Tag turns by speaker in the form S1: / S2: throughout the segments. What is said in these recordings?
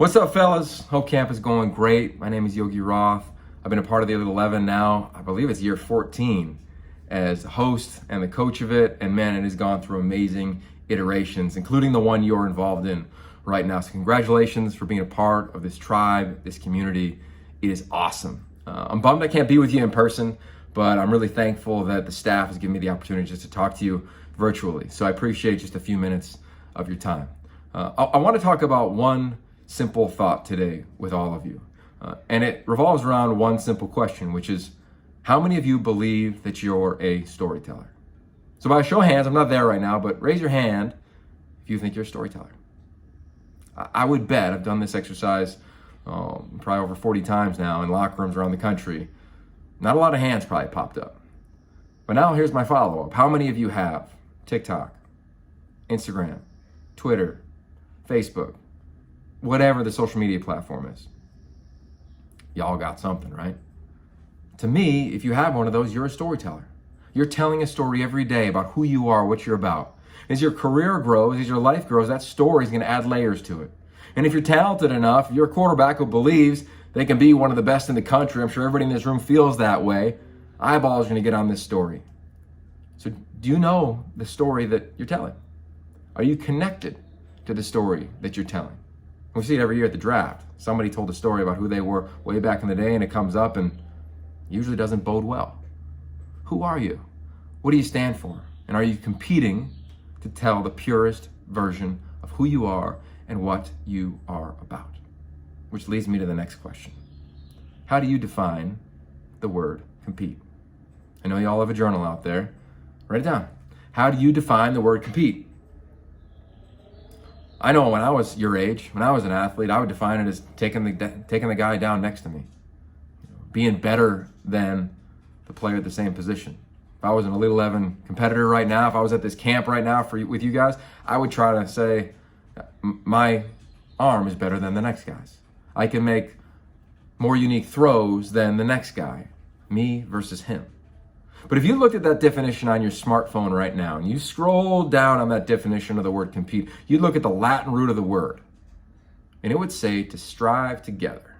S1: What's up, fellas? Hope camp is going great. My name is Yogi Roth. I've been a part of the Elite 11 now. I believe it's year 14 as host and the coach of it. And man, it has gone through amazing iterations, including the one you're involved in right now. So congratulations for being a part of this tribe, this community. It is awesome. I'm bummed I can't be with you in person, but I'm really thankful that the staff has given me the opportunity just to talk to you virtually. So I appreciate just a few minutes of your time. I want to talk about one simple thought today with all of you. And it revolves around one simple question, which is, how many of you believe that you're a storyteller? So by a show of hands, I'm not there right now, but raise your hand if you think you're a storyteller. I would bet, I've done this exercise probably over 40 times now in locker rooms around the country. Not a lot of hands probably popped up. But now here's my follow-up. How many of you have TikTok, Instagram, Twitter, Facebook, whatever the social media platform is? Y'all got something, right? To me, if you have one of those, you're a storyteller. You're telling a story every day about who you are, what you're about. As your career grows, as your life grows, that story is going to add layers to it. And if you're talented enough, you're a quarterback who believes they can be one of the best in the country. I'm sure everybody in this room feels that way. Eyeballs are going to get on this story. So do you know the story that you're telling? Are you connected to the story that you're telling? We see it every year at the draft. Somebody told a story about who they were way back in the day, and it comes up and usually doesn't bode well. Who are you? What do you stand for? And are you competing to tell the purest version of who you are and what you are about? Which leads me to the next question. How do you define the word compete? I know you all have a journal out there. Write it down. How do you define the word compete? I know when I was your age, when I was an athlete, I would define it as taking the guy down next to me, being better than the player at the same position. If I was an Elite 11 competitor right now, if I was at this camp right now with you guys, I would try to say my arm is better than the next guy's. I can make more unique throws than the next guy, me versus him. But if you looked at that definition on your smartphone right now and you scroll down on that definition of the word compete, you'd look at the Latin root of the word and it would say to strive together.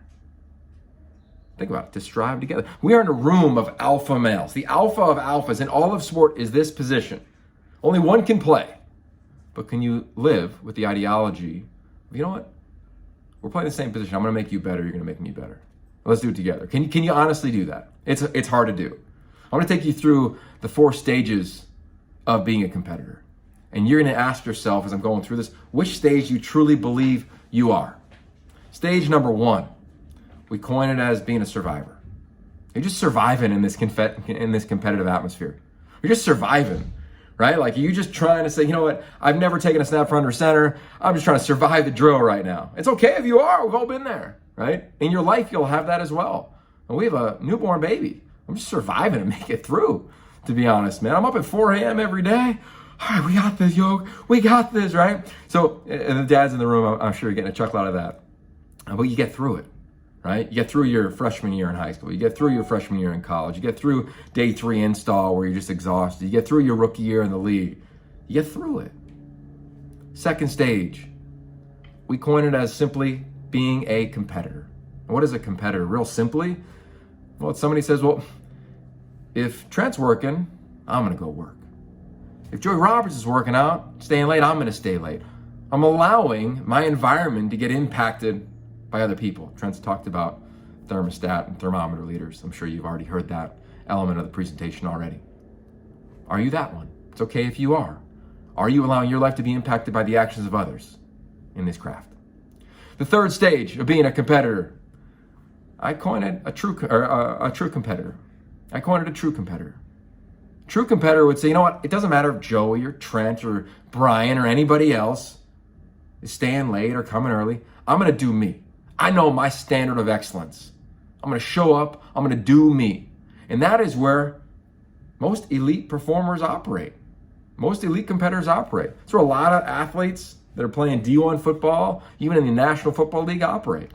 S1: Think about it, to strive together. We are in a room of alpha males. The alpha of alphas in all of sport is this position. Only one can play. But can you live with the ideology of, you know what? We're playing the same position. I'm going to make you better. You're going to make me better. Let's do it together. Can you honestly do that? It's hard to do. I'm going to take you through the 4 stages of being a competitor. And you're going to ask yourself as I'm going through this, which stage you truly believe you are. Stage number 1, we coin it as being a survivor. You're just surviving in this competitive atmosphere. You're just surviving, right? Like you're just trying to say, you know what? I've never taken a snap for under center. I'm just trying to survive the drill right now. It's okay if you are. We've all been there, right? In your life, you'll have that as well. And we have a newborn baby. I'm just surviving and make it through, to be honest, man. I'm up at 4 a.m. every day. All right, we got this, Yogi. We got this, right? So, and the dads in the room, I'm sure you're getting a chuckle out of that. But you get through it, right? You get through your freshman year in high school. You get through your freshman year in college. You get through day 3 install where you're just exhausted. You get through your rookie year in the league. You get through it. Second stage, we coin it as simply being a competitor. And what is a competitor? Real simply, well, somebody says, well, if Trent's working, I'm going to go work. If Joey Roberts is working out, staying late, I'm going to stay late. I'm allowing my environment to get impacted by other people. Trent's talked about thermostat and thermometer leaders. I'm sure you've already heard that element of the presentation already. Are you that one? It's okay if you are. Are you allowing your life to be impacted by the actions of others in this craft? The third stage of being a competitor, I coined it a true competitor. I coined it a true competitor. True competitor would say, you know what? It doesn't matter if Joey or Trent or Brian or anybody else is staying late or coming early. I'm going to do me. I know my standard of excellence. I'm going to show up. I'm going to do me. And that is where most elite performers operate. Most elite competitors operate. That's where a lot of athletes that are playing D1 football, even in the National Football League, operate.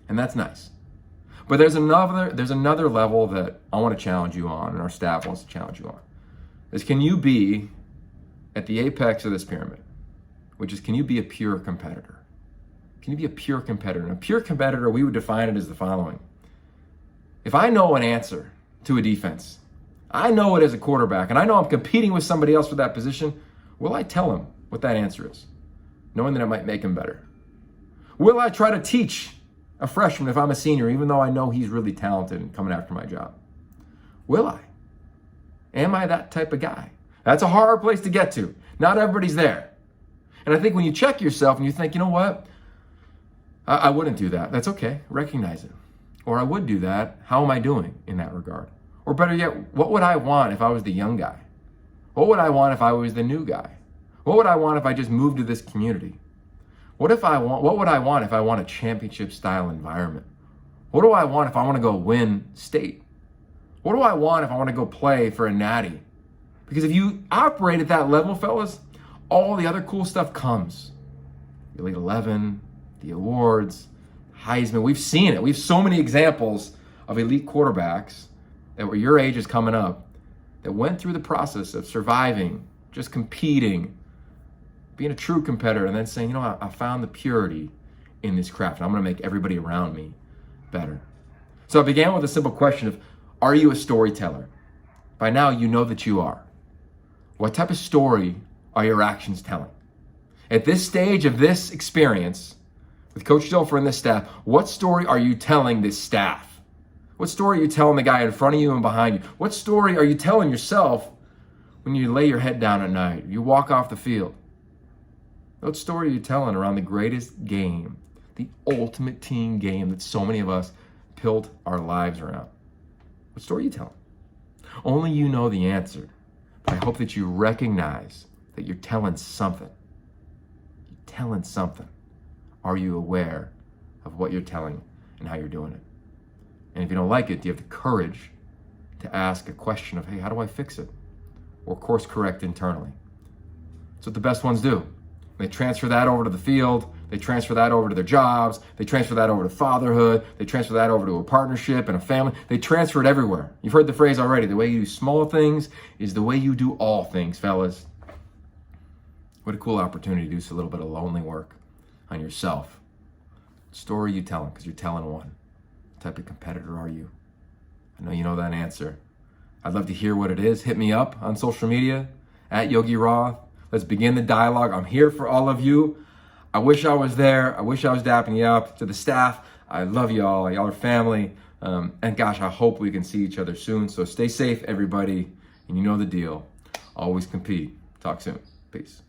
S1: And that's nice. But there's another level that I want to challenge you on, and our staff wants to challenge you on. Is can you be at the apex of this pyramid, which is can you be a pure competitor? Can you be a pure competitor? And a pure competitor, we would define it as the following. If I know an answer to a defense, I know it as a quarterback, and I know I'm competing with somebody else for that position, will I tell him what that answer is, knowing that it might make him better? Will I try to teach a freshman if I'm a senior, even though I know he's really talented and coming after my job? Will I? Am I that type of guy? That's a hard place to get to. Not everybody's there. And I think when you check yourself and you think, you know what? I wouldn't do that. That's okay. Recognize it. Or I would do that. How am I doing in that regard? Or better yet, what would I want if I was the young guy? What would I want if I was the new guy? What would I want if I just moved to this community? What would I want if I want a championship style environment? What do I want if I want to go win state? What do I want if I want to go play for a natty? Because if you operate at that level, fellas, all the other cool stuff comes. The Elite 11, the awards, Heisman. We've seen it. We have so many examples of elite quarterbacks that were your age is coming up that went through the process of surviving, just competing, being a true competitor, and then saying, you know, I found the purity in this craft, and I'm going to make everybody around me better. So I began with a simple question of, are you a storyteller? By now, you know that you are. What type of story are your actions telling? At this stage of this experience, with Coach Dilfer and this staff, what story are you telling this staff? What story are you telling the guy in front of you and behind you? What story are you telling yourself when you lay your head down at night? You walk off the field. What story are you telling around the greatest game, the ultimate team game that so many of us built our lives around? What story are you telling? Only you know the answer, but I hope that you recognize that you're telling something. You're telling something. Are you aware of what you're telling and how you're doing it? And if you don't like it, do you have the courage to ask a question of, hey, how do I fix it? Or course correct internally? That's what the best ones do. They transfer that over to the field. They transfer that over to their jobs. They transfer that over to fatherhood. They transfer that over to a partnership and a family. They transfer it everywhere. You've heard the phrase already. The way you do small things is the way you do all things, fellas. What a cool opportunity to do a little bit of lonely work on yourself. What story are you telling? Because you're telling one. What type of competitor are you? I know you know that answer. I'd love to hear what it is. Hit me up on social media at Yogi Roth. Let's begin the dialogue. I'm here for all of you. I wish I was there. I wish I was dapping you up. To the staff, I love y'all. Y'all are family. And gosh, I hope we can see each other soon. So stay safe, everybody. And you know the deal. Always compete. Talk soon. Peace.